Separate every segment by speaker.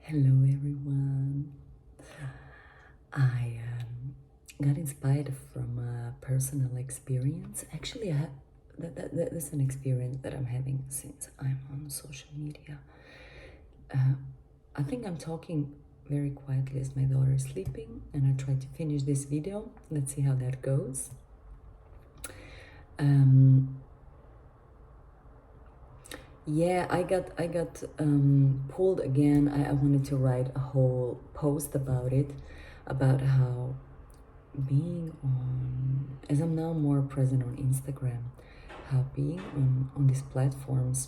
Speaker 1: Hello, everyone. I got inspired from a personal experience. Actually, that's an experience that I'm having since I'm on social media. I think I'm talking very quietly as my daughter is sleeping, and I try to finish this video. Let's see how that goes. Yeah, I got pulled again. I wanted to write a whole post about it, about how being on, as I'm now more present on Instagram, how being on these platforms,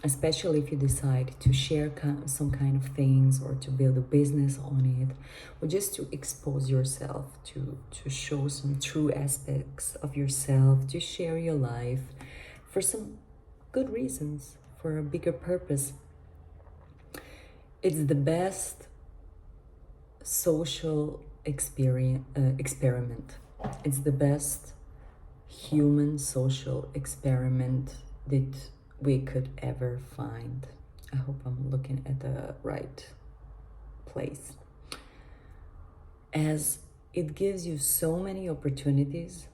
Speaker 1: especially if you decide to share some kind of things or to build a business on it, or just to expose yourself, to show some true aspects of yourself, to share your life for some good reasons, for a bigger purpose. It's the best social experiment. It's the best human social experiment that we could ever find. I hope I'm looking at the right place. As it gives you so many opportunities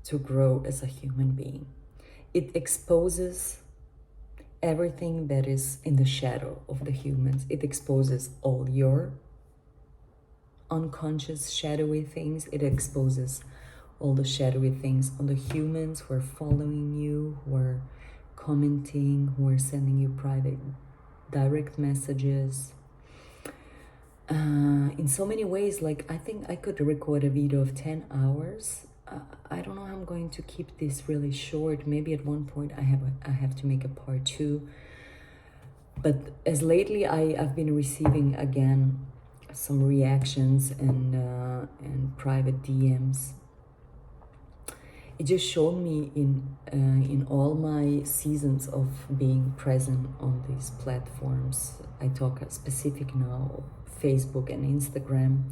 Speaker 1: to grow as a human being. It exposes everything that is in the shadow of the humans. It exposes all your unconscious shadowy things. It exposes all the shadowy things on the humans who are following you, who are commenting, who are sending you private direct messages. In so many ways, like I think I could record a video of 10 hours. I don't know how I'm going to keep this really short. Maybe at one point I have to make a part 2. But as lately I've been receiving again some reactions and private DMs. It just showed me in all my seasons of being present on these platforms. I talk specific now, Facebook and Instagram.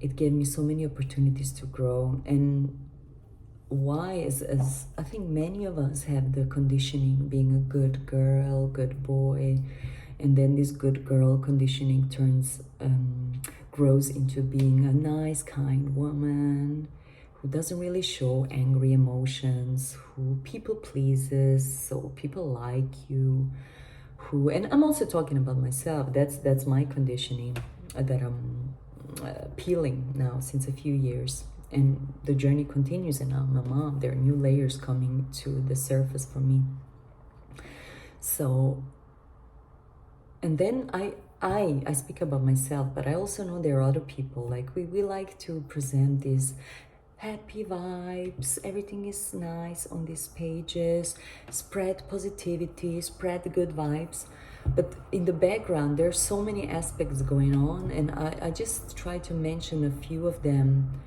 Speaker 1: It gave me so many opportunities to grow. And why as I think many of us have the conditioning, being a good girl, good boy, and then this good girl conditioning grows into being a nice, kind woman who doesn't really show angry emotions, who people pleases, so people like you, who, and I'm also talking about myself. That's my conditioning that I'm peeling now since a few years. And the journey continues, and I'm a mom. There are new layers coming to the surface for me. So, and then I speak about myself, but I also know there are other people. Like we like to present these happy vibes. Everything is nice on these pages. Spread positivity, spread the good vibes. But in the background, there's so many aspects going on, and I just try to mention a few of them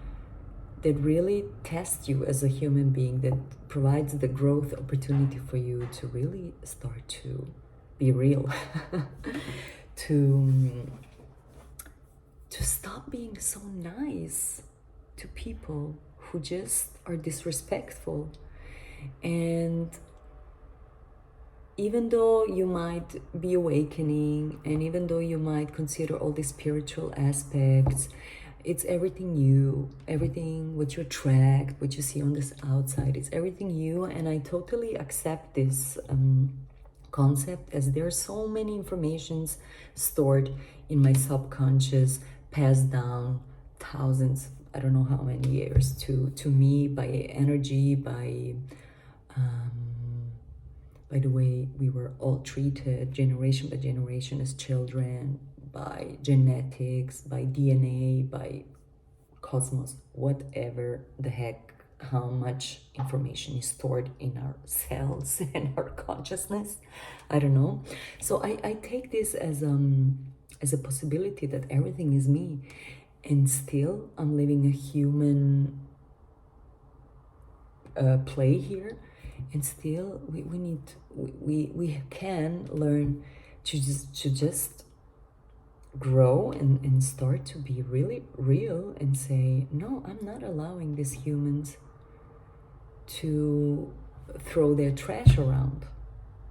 Speaker 1: that really test you as a human being, that provides the growth opportunity for you to really start to be real, to stop being so nice to people who just are disrespectful. And even though you might be awakening, and even though you might consider all these spiritual aspects, it's everything you, everything what you attract, what you see on this outside, it's everything you. And I totally accept this concept, as there are so many informations stored in my subconscious, passed down thousands, I don't know how many years, to me by energy, by the way we were all treated generation by generation as children, by genetics, by DNA, by cosmos, whatever the heck, how much information is stored in our cells and our consciousness, I don't know. So I take this as a possibility that everything is me, and still I'm living a human play here. And still we can learn to just grow and start to be really real and say, no, I'm not allowing these humans to throw their trash around.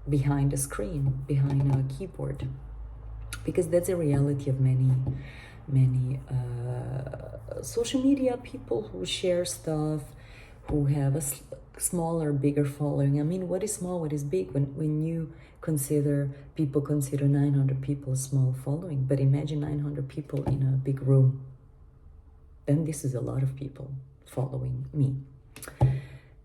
Speaker 1: behind a screen, behind a keyboard, because that's a reality of many social media people who share stuff, who have a smaller, bigger following. I mean, what is small, what is big? When you consider, people consider 900 people a small following, but imagine 900 people in a big room. Then this is a lot of people following me.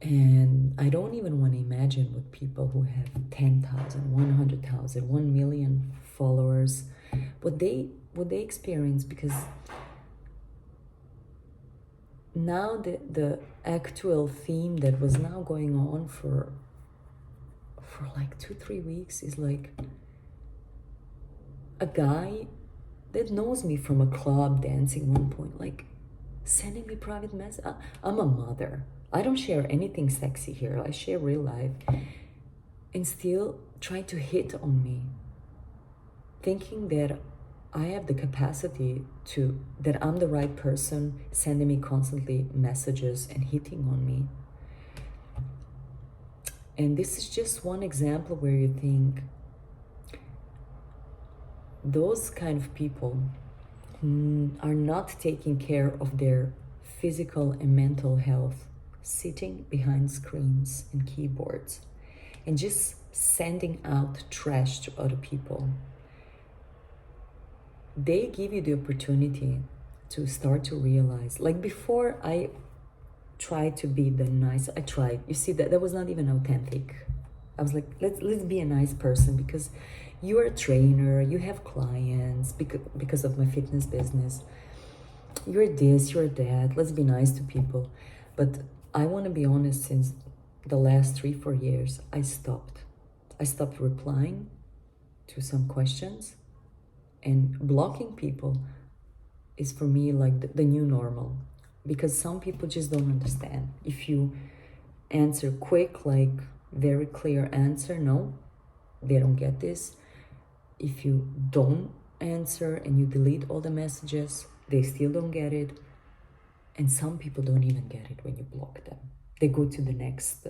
Speaker 1: And I don't even want to imagine what people who have 10,000, 100,000, 1 million followers, what they experience, because now the actual theme that was now going on for like 2-3 weeks is like a guy that knows me from a club dancing one point, like sending me private message. I'm a mother. I don't share anything sexy here. I share real life. And still trying to hit on me, thinking that I have the capacity that I'm the right person, sending me constantly messages and hitting on me. And this is just one example where you think those kind of people are not taking care of their physical and mental health, sitting behind screens and keyboards and just sending out trash to other people. They give you the opportunity to start to realize, like before I tried to be the nice, you see that was not even authentic. I was like, let's be a nice person, because you're a trainer, you have clients, because of my fitness business. You're this, you're that, let's be nice to people. But I want to be honest, since the last 3-4 years, I stopped replying to some questions, and blocking people is for me like the new normal, because some people just don't understand. If you answer quick, like very clear answer, no, they don't get this. If you don't answer and you delete all the messages, they still don't get it. And some people don't even get it when you block them. They go to the next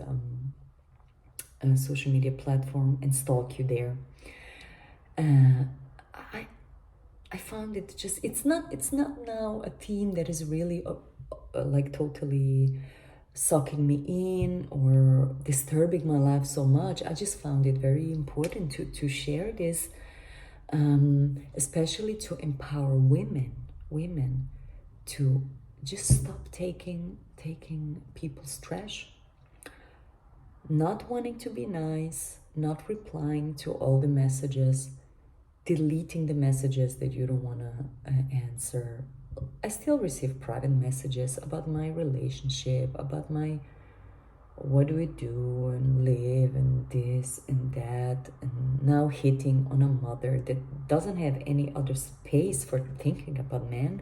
Speaker 1: social media platform and stalk you there. I found it just, it's not now a theme that is really like totally sucking me in or disturbing my life so much. I just found it very important to share this, especially to empower women to just stop taking people's trash, not wanting to be nice, not replying to all the messages, deleting the messages that you don't want to answer. I still receive private messages about my relationship, about my what do we do and live and this and that, and now hitting on a mother that doesn't have any other space for thinking about men.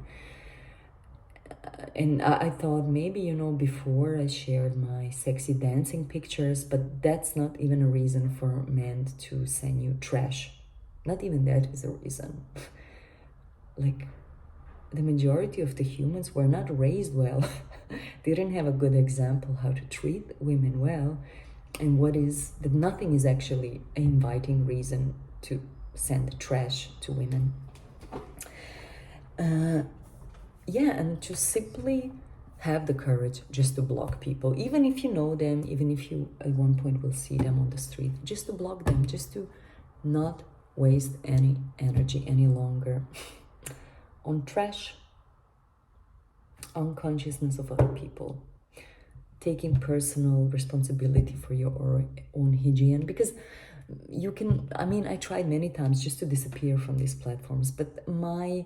Speaker 1: And I thought maybe, before I shared my sexy dancing pictures, but that's not even a reason for men to send you trash. Not even that is a reason. Like, the majority of the humans were not raised well. They didn't have a good example how to treat women well. And that nothing is actually an inviting reason to send trash to women. And to simply have the courage just to block people, even if you know them, even if you at one point will see them on the street, just to block them, just to not waste any energy any longer on trash, unconsciousness of other people, taking personal responsibility for your own hygiene. Because I tried many times just to disappear from these platforms, but my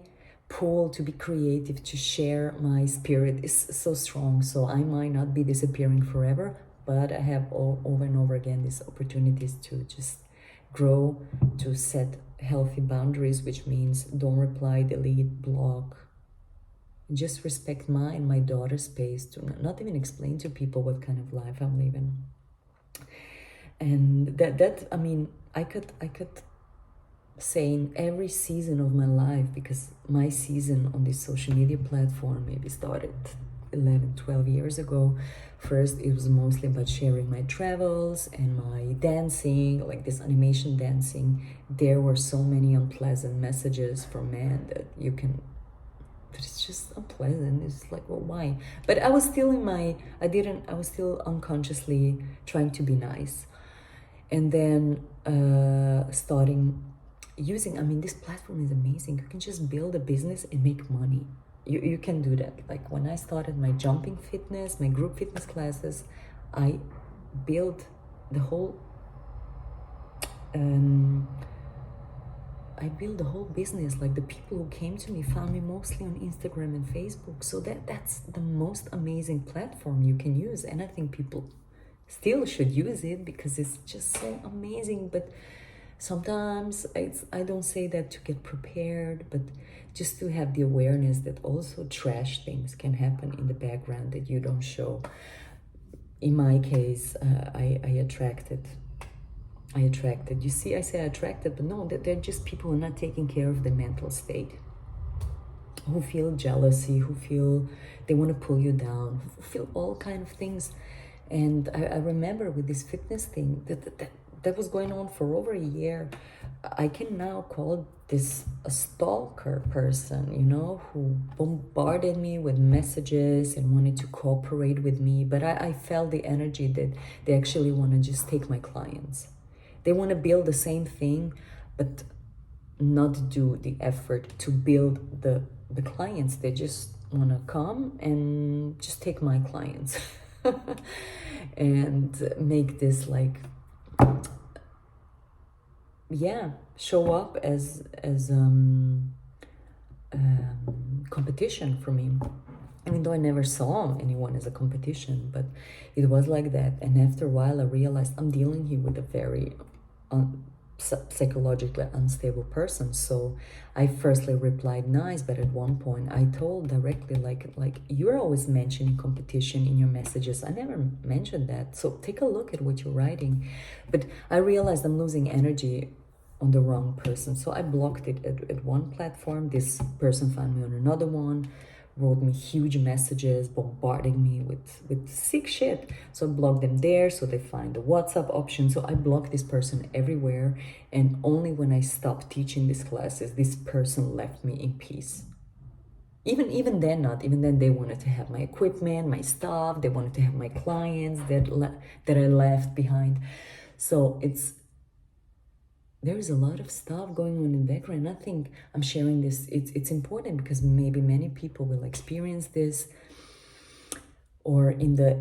Speaker 1: pull to be creative, to share my spirit is so strong, so I might not be disappearing forever, but I have over and over again these opportunities to just grow, to set healthy boundaries, which means don't reply, delete, block. Just respect my daughter's space, to not even explain to people what kind of life I'm living. And I could say in every season of my life, because my season on this social media platform maybe started 11, 12 years ago. First, it was mostly about sharing my travels and my dancing, like this animation dancing. There were so many unpleasant messages from men that you can, but it's just unpleasant. It's like, well, why? But I was still I was still unconsciously trying to be nice. And then starting using, I mean, this platform is amazing. You can just build a business and make money. You can do that. Like when I started my jumping fitness, my group fitness classes, I built the whole I built the whole business. Like the people who came to me found me mostly on Instagram and Facebook. So that's the most amazing platform you can use. And I think people still should use it because it's just so amazing. But sometimes I don't say that to get prepared, but just to have the awareness that also trash things can happen in the background that you don't show. In my case, I attracted. You see, I say attracted, but no, they're just people who are not taking care of the mental state, who feel jealousy, who feel they want to pull you down, who feel all kind of things. And I remember with this fitness thing that was going on for over a year. I can now call this a stalker person, you know, who bombarded me with messages and wanted to cooperate with me. But I felt the energy that they actually want to just take my clients. They want to build the same thing, but not do the effort to build the clients. They just want to come and just take my clients and make this like, yeah, show up as competition for me. Even though I never saw anyone as a competition, but it was like that. And after a while, I realized I'm dealing here with a very psychologically unstable person. So I firstly replied nice, but at one point I told directly, like you're always mentioning competition in your messages. I never mentioned that. So take a look at what you're writing. But I realized I'm losing energy on the wrong person. So I blocked it at one platform. This person found me on another one, wrote me huge messages, bombarding me with sick shit. So I blocked them there, so they find the WhatsApp option. So I blocked this person everywhere. And only when I stopped teaching these classes, this person left me in peace. Even then they wanted to have my equipment, my stuff, they wanted to have my clients that I left behind. So there's a lot of stuff going on in the background. I think I'm sharing this. It's important because maybe many people will experience this, or in the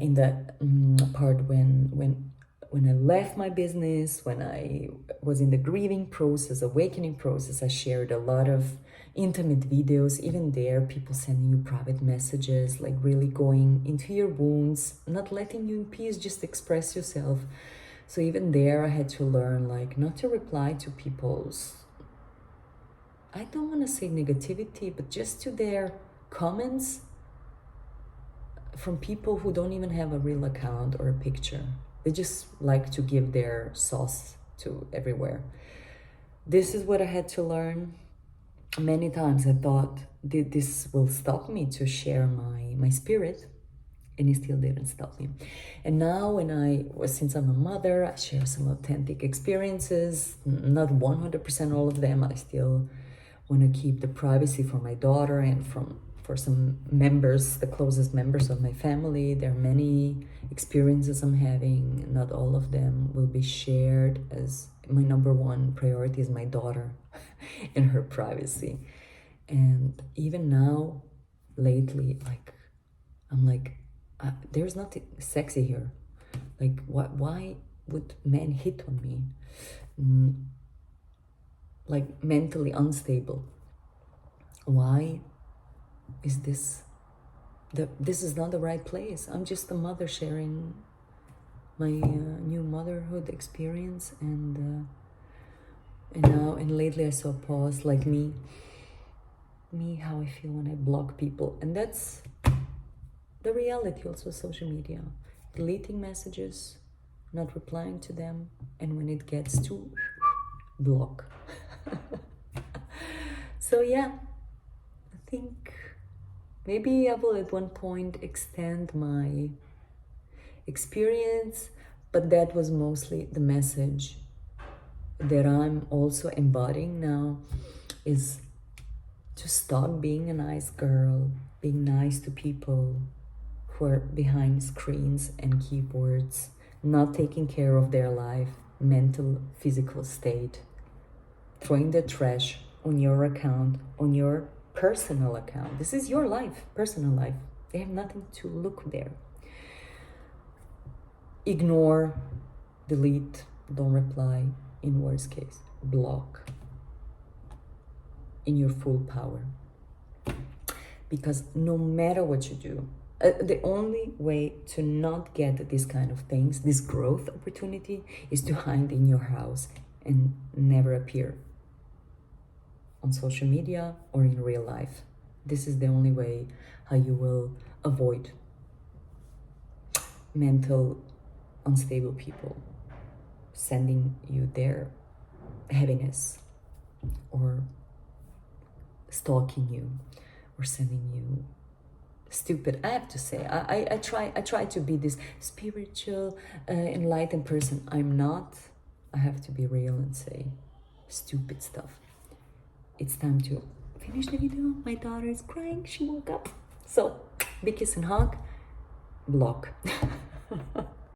Speaker 1: part when I left my business, when I was in the grieving process, awakening process. I shared a lot of intimate videos. Even there, people sending you private messages, like really going into your wounds, not letting you in peace, just express yourself. So even there, I had to learn, like, not to reply to people's, I don't want to say negativity, but just to their comments from people who don't even have a real account or a picture. They just like to give their sauce to everywhere. This is what I had to learn. Many times I thought this will stop me to share my spirit, and it still didn't stop me. And now since I'm a mother, I share some authentic experiences, not 100% all of them. I still want to keep the privacy for my daughter and for some members, the closest members of my family. There are many experiences I'm having. Not all of them will be shared, as my number one priority is my daughter and her privacy. And even now, lately, like, I'm like, there's nothing sexy here. Like, why would men hit on me? Like, mentally unstable. Why is this? This is not the right place. I'm just a mother sharing my new motherhood experience, and lately I saw a pause, like me, how I feel when I block people, and that's the reality also of social media. Deleting messages, not replying to them, and when it gets to block. So yeah, I think Maybe I will at one point extend my experience, but that was mostly the message that I'm also embodying now, is to stop being a nice girl, being nice to people who are behind screens and keyboards, not taking care of their life, mental, physical state, throwing the trash on your account, on your personal account. This is your life, personal life. They have nothing to look there. Ignore, delete, don't reply, in worst case, block in your full power. Because no matter what you do, the only way to not get these kind of things, this growth opportunity, is to hide in your house and never appear on social media or in real life. This is the only way how you will avoid mental unstable people sending you their heaviness, or stalking you, or sending you stupid. I have to say, I try to be this spiritual, enlightened person. I'm not. I have to be real and say stupid stuff. It's time to finish the video. My daughter is crying. She woke up. So, big kiss and hug. Block.